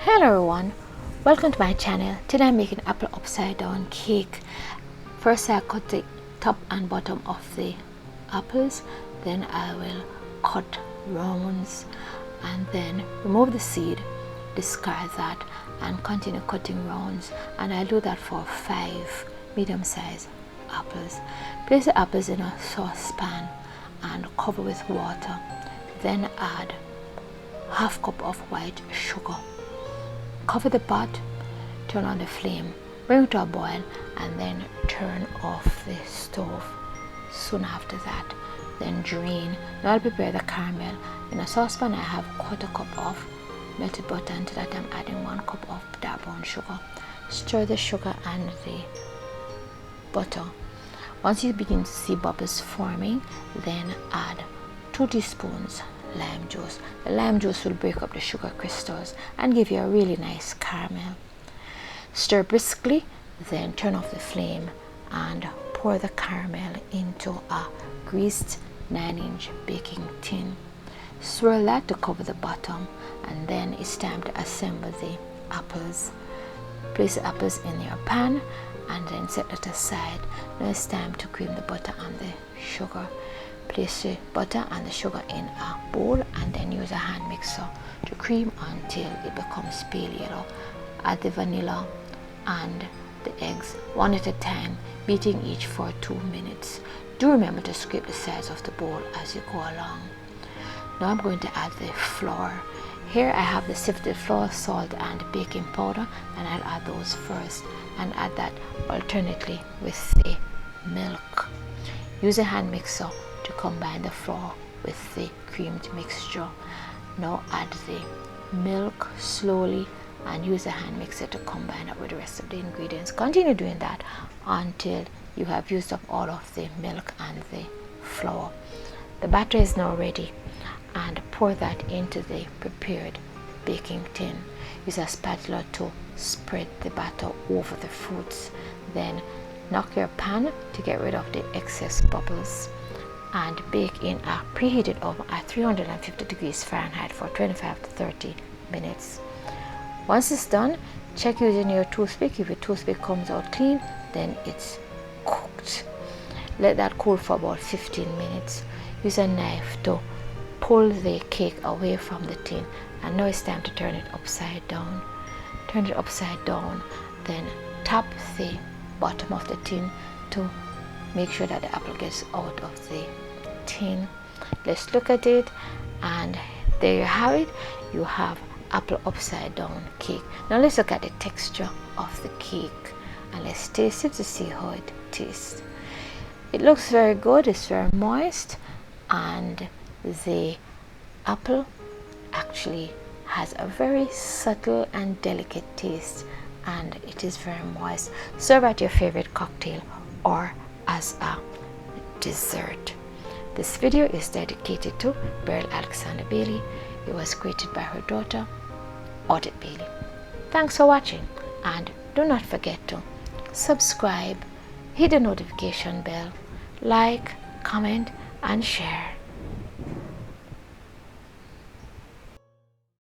Hello everyone, welcome to my channel. Today I'm making apple upside down cake. First I cut the top and bottom of the apples, then I will cut rounds and then remove the seed, discard that and continue cutting rounds, and I'll do that for 5 medium-sized apples. Place the apples in a saucepan and cover with water, then add half cup of white sugar. Cover the pot, turn on the flame, bring it to a boil, and then turn off the stove. Soon after that, then drain. Now I'll prepare the caramel. In a saucepan I have 1/4 cup of melted butter, and to that I'm adding 1 cup of dark brown sugar. Stir the sugar and the butter. Once you begin to see bubbles forming, then add 2 teaspoons lime juice. The lime juice will break up the sugar crystals and give you a really nice caramel. Stir briskly, then turn off the flame and pour the caramel into a greased 9-inch baking tin. Swirl that to cover the bottom, and then it's time to assemble the apples. Place the apples in your pan and then set that aside. Now it's time to cream the butter and the sugar. Place the butter and the sugar in a bowl and then use a hand mixer to cream until it becomes pale yellow. Add the vanilla and the eggs one at a time, beating each for 2 minutes. Do remember to scrape the sides of the bowl as you go along. Now I'm going to add the flour. Here I have the sifted flour, salt and baking powder, and I'll add those first and add that alternately with the milk. Use a hand mixer to combine the flour with the creamed mixture. Now add the milk slowly and use a hand mixer to combine it with the rest of the ingredients. Continue doing that until you have used up all of the milk and the flour. The batter is now ready, and pour that into the prepared baking tin. Use a spatula to spread the batter over the fruits. Then knock your pan to get rid of the excess bubbles and bake in a preheated oven at 350 degrees Fahrenheit for 25 to 30 minutes. Once it's done, check using your toothpick. If your toothpick comes out clean, then it's cooked. Let that cool for about 15 minutes. Use a knife to pull the cake away from the tin, and now it's time to turn it upside down. Turn it upside down, then tap the bottom of the tin to make sure that the apple gets out of the tin. Let's look at it, and there you have it. You have apple upside down cake. Now let's look at the texture of the cake and let's taste it to see how it tastes. It looks very good. It's very moist, and the apple actually has a very subtle and delicate taste, and it is very moist. Serve at your favorite cocktail or as a dessert. This video is dedicated to Baillie. It was created by her daughter, Otaheite Baillie. Thanks for watching, and do not forget to subscribe, hit the notification bell, like, comment and share.